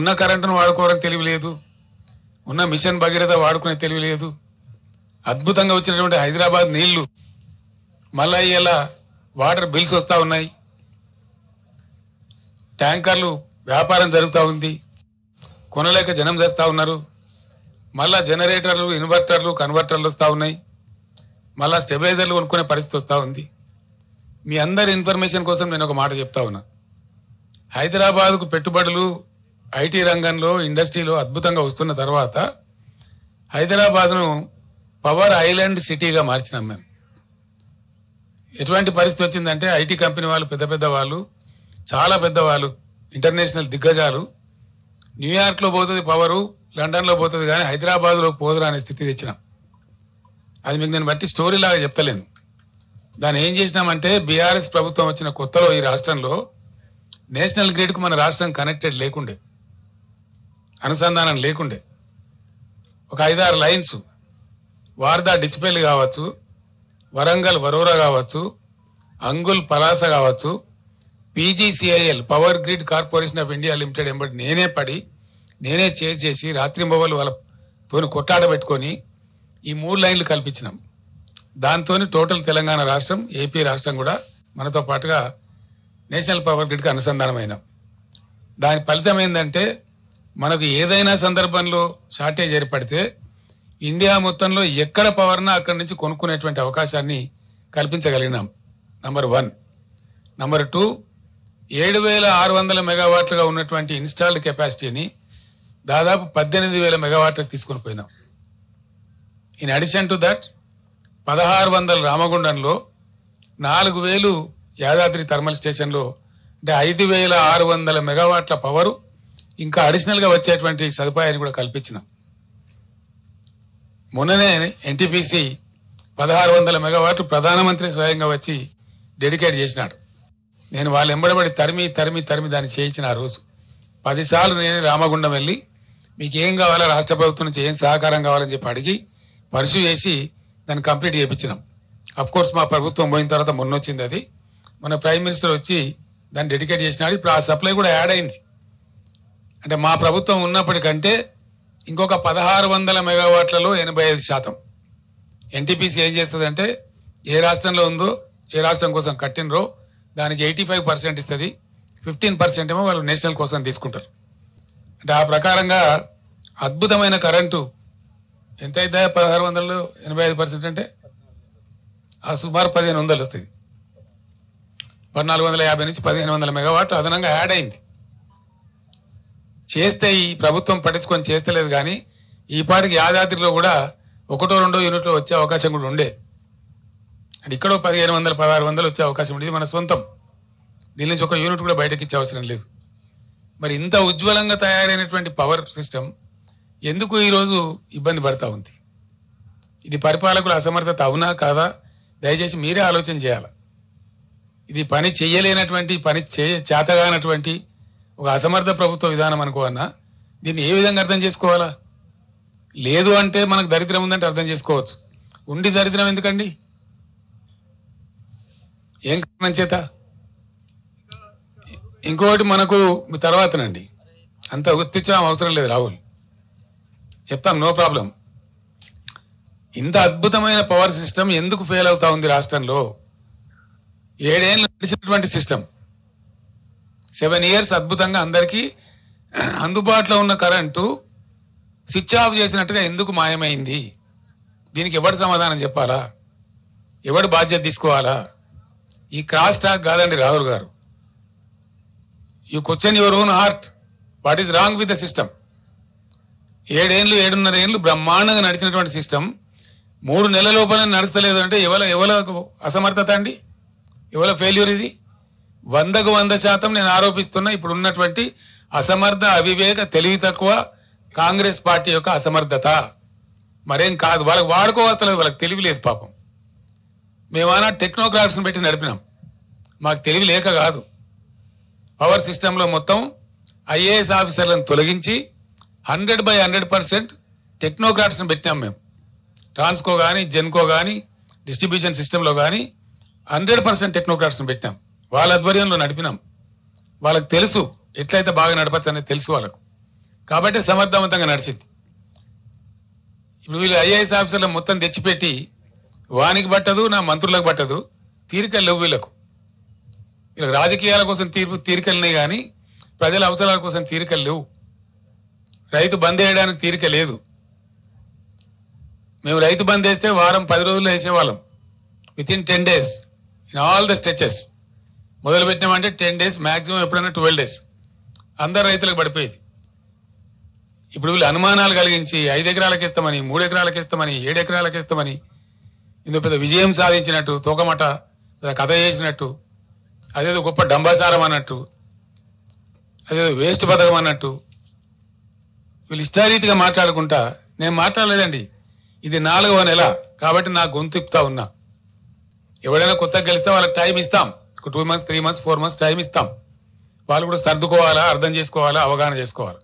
ఉన్న కరెంటును వాడుకోవడానికి తెలివి లేదు, ఉన్న మిషన్ భగీరథ వాడుకునే తెలివి లేదు. అద్భుతంగా వచ్చినటువంటి హైదరాబాద్ నీళ్లు మళ్ళా ఇలా వాటర్ బిల్స్ వస్తూ ఉన్నాయి, ట్యాంకర్లు వ్యాపారం జరుగుతూ ఉంది, కొనలేక జనం చేస్తూ ఉన్నారు. మళ్ళా జనరేటర్లు, ఇన్వర్టర్లు, కన్వర్టర్లు వస్తూ ఉన్నాయి, మళ్ళా స్టెబిలైజర్లు కొనుక్కునే పరిస్థితి వస్తూ ఉంది. మీ అందరి ఇన్ఫర్మేషన్ కోసం నేను ఒక మాట చెప్తా ఉన్నా. హైదరాబాద్కు పెట్టుబడులు ఐటీ రంగంలో, ఇండస్ట్రీలో అద్భుతంగా వస్తున్న తర్వాత హైదరాబాద్ను పవర్ ఐలాండ్ సిటీగా మార్చినాం మేము. ఎటువంటి పరిస్థితి వచ్చిందంటే ఐటీ కంపెనీ వాళ్ళు, పెద్ద పెద్ద వాళ్ళు, చాలా పెద్దవాళ్ళు, ఇంటర్నేషనల్ దిగ్గజాలు, న్యూయార్క్లో పోతుంది పవరు, లండన్లో పోతుంది, కానీ హైదరాబాద్లో పోదురా అనే స్థితి తెచ్చినాం. అది మీకు నేను బట్టి స్టోరీ లాగా చెప్తలేను. దాన్ని ఏం చేసినామంటే బీఆర్ఎస్ ప్రభుత్వం వచ్చిన కొత్తలో ఈ రాష్ట్రంలో నేషనల్ గ్రిడ్కు మన రాష్ట్రం కనెక్టెడ్ లేకుండే, అనుసంధానం లేకుండే. ఒక 5-6 లైన్స్ వార్దా డిచ్పల్లి కావచ్చు, వరంగల్ వరోరా కావచ్చు, అంగుల్ పలాస కావచ్చు, PGCIL power grid corporation of India limited ఎంబడి నేనే పడి, నేనే చేసి రాత్రింబవళ్ళు వాళ్ళతో కొట్లాట పెట్టుకొని ఈ 3 లైన్లు కల్పించినాం. దాంతో టోటల్ తెలంగాణ రాష్ట్రం, ఏపీ రాష్ట్రం కూడా మనతో పాటుగా నేషనల్ పవర్ గ్రిడ్కి అనుసంధానమైనాం. దాని ఫలితం ఏంటంటే మనకు ఏదైనా సందర్భంలో షార్టేజ్ ఏర్పడితే ఇండియా మొత్తంలో ఎక్కడ పవర్నా అక్కడి నుంచి కొనుక్కునేటువంటి అవకాశాన్ని కల్పించగలిగినాం. నంబర్ 1. నంబర్ 2, 7,600 మెగావాట్లుగా ఉన్నటువంటి ఇన్స్టాల్డ్ కెపాసిటీని దాదాపు 18,000 మెగావాట్లకు తీసుకుని పోయినాం. In addition to that 1,600 రామగుండంలో, 4,000 Yadadri thermal స్టేషన్లో, అంటే 5,600 మెగావాట్ల పవరు ఇంకా అడిషనల్ గా వచ్చేటువంటి సదుపాయాన్ని కూడా కల్పించినాం. మొన్ననే ఎన్టీపీసీ 1,600 మెగావాట్లు ప్రధానమంత్రి స్వయంగా వచ్చి డెడికేట్ చేసినాడు. నేను వాళ్ళు ఎంబడబడి తరిమి దాన్ని చేయించిన ఆ రోజు 10 సార్లు నేను రామగుండం వెళ్ళి మీకు ఏం కావాలో రాష్ట్ర ప్రభుత్వం నుంచి ఏం సహకారం కావాలని చెప్పి అడిగి పర్సూ చేసి దాన్ని కంప్లీట్ చేయించినాం. అఫ్ కోర్స్ మా ప్రభుత్వం పోయిన తర్వాత మొన్న వచ్చింది అది, మన ప్రైమ్ మినిస్టర్ వచ్చి దాన్ని డెడికేట్ చేసినాడు. ఇప్పుడు ఆ సప్లై కూడా యాడ్ అయింది. అంటే మా ప్రభుత్వం ఉన్నప్పటికంటే ఇంకొక 1,600 మెగావాట్లలో 85%. ఎన్టీపీసీ ఏం చేస్తుందంటే ఏ రాష్ట్రంలో ఉందో, ఏ రాష్ట్రం కోసం కట్టినరో దానికి 85% ఇస్తుంది, 15% ఏమో వాళ్ళు నేషనల్ కోసం తీసుకుంటారు. అంటే ఆ ప్రకారంగా అద్భుతమైన కరెంటు ఎంత అవుతుందా 1,600లో 85% అంటే ఆ సుమారు 1,500 వస్తుంది. 1,450 నుంచి 1,500 మెగావాట్లు అదనంగా యాడ్ అయింది. చేస్తే ఈ ప్రభుత్వం పట్టించుకొని చేస్తలేదు, కానీ ఈ పాటికి యాదాద్రిలో కూడా 1-2 యూనిట్లు వచ్చే అవకాశం కూడా ఉండే. అంటే ఇక్కడ 1,500, 1,600 వచ్చే అవకాశం ఉండేది, మన సొంతం. దీని నుంచి 1 యూనిట్ కూడా బయటకి ఇచ్చే అవసరం లేదు. మరి ఇంత ఉజ్వలంగా తయారైనటువంటి పవర్ సిస్టమ్ ఎందుకు ఈరోజు ఇబ్బంది పడతా ఉంది? ఇది పరిపాలకుల అసమర్థత అవునా కాదా? దయచేసి మీరే ఆలోచన చేయాలి. ఇది పని చెయ్యలేనటువంటి, పని చేతగానటువంటి ఒక అసమర్థ ప్రభుత్వ విధానం అనుకోవన్నా దీన్ని ఏ విధంగా అర్థం చేసుకోవాలా? లేదు అంటే మనకు దరిద్రం ఉందంటే అర్థం చేసుకోవచ్చు. ఉండి దరిద్రం ఎందుకండి? ఏం కారణం చేత? ఇంకోటి మనకు తర్వాతనండి, అంత గుర్తించడం అవసరం లేదు రాహుల్, చెప్తాం, నో ప్రాబ్లం. ఇంత అద్భుతమైన పవర్ సిస్టమ్ ఎందుకు ఫెయిల్ అవుతా ఉంది రాష్ట్రంలో? 7 ఏళ్ళు నడిచినటువంటి సిస్టమ్, 7 ఇయర్స్ అద్భుతంగా అందరికీ అందుబాటులో ఉన్న కరెంటు స్విచ్ ఆఫ్ చేసినట్టుగా ఎందుకు మాయమైంది? దీనికి ఎవడు సమాధానం చెప్పాలా? ఎవడు బాధ్యత తీసుకోవాలా? ఈ క్రాస్ టాక్ కాదండి రాహుల్ గారు. You question your own heart, what is wrong with the system? 7 ఏళ్ళు 7.5 ఏళ్ళు బ్రహ్మాండంగా నడిచినటువంటి సిస్టమ్ 3 నెలల లోపల నడుస్తలేదు అంటే ఎవల అసమర్థత అండి? ఎవల ఫెయిల్యూర్ ఇది? 100కు 100% నేను ఆరోపిస్తున్నా ఇప్పుడు ఉన్నటువంటి అసమర్థ, అవివేక, తెలివి తక్కువ కాంగ్రెస్ పార్టీ యొక్క అసమర్థత, మరేం కాదు. వాళ్ళకి వాడుకోవస్తలేదు, వాళ్ళకి తెలివి లేదు పాపం. మేమన్నా టెక్నోక్రాట్స్ని పెట్టి నడిపినాం, మాకు తెలివి లేక కాదు. పవర్ సిస్టంలో మొత్తం ఐఏఎస్ ఆఫీసర్లను తొలగించి 100% టెక్నోక్రాట్స్ని పెట్టినాం మేము. ట్రాన్స్కో కానీ, జెన్కో కానీ, డిస్ట్రిబ్యూషన్ సిస్టంలో కానీ 100% టెక్నోక్రాట్స్ని పెట్టినాం. వాళ్ళ ఆధ్వర్యంలో నడిపినాం. వాళ్ళకి తెలుసు ఎట్లయితే బాగా నడపచ్చు అనేది తెలుసు వాళ్ళకు. కాబట్టి సమర్థవంతంగా నడిచింది. ఇప్పుడు వీళ్ళు ఐఏఎస్ ఆఫీసర్లు మొత్తం తెచ్చిపెట్టి వానికి పట్టదు, నా మంత్రులకు పట్టదు, తీరికలు లేవు వీళ్ళకు. వీళ్ళకి రాజకీయాల కోసం తీరికలున్నాయి కానీ ప్రజల అవసరాల కోసం తీరికలు లేవు. రైతు బంద్ వేయడానికి తీరిక లేదు. మేము రైతు బంద్ వేస్తే వారం 10 రోజుల్లో వేసేవాళ్ళం. Within 10 days in all the stretches. మొదలు పెట్టినామంటే 10 days, మ్యాక్సిమం ఎప్పుడైనా 12 days అందరు రైతులకు పడిపోయేది. ఇప్పుడు వీళ్ళు అనుమానాలు కలిగించి 5 ఎకరాలకు ఇస్తామని, 3 ఎకరాలకు ఇస్తామని, 7 ఎకరాలకు ఇస్తామని ఇందులో పెద్ద విజయం సాధించినట్టు, తోకమట కథ చేసినట్టు, అదేదో గొప్ప డంబాసారం అన్నట్టు, అదేదో వేస్ట్ పథకం అన్నట్టు వీళ్ళు ఇష్టారీతిగా మాట్లాడుకుంటా. నేను మాట్లాడలేదండి, ఇది 4వ నెల కాబట్టి నా గొంతుప్తా ఉన్నా. ఎవడైనా కొత్తగా గెలిస్తే వాళ్ళకి టైం ఇస్తాం, 2 months, 3 months, 4 months టైం ఇస్తాం. వాళ్ళు కూడా సర్దుకోవాలా, అర్థం చేసుకోవాలా, అవగాహన చేసుకోవాలి.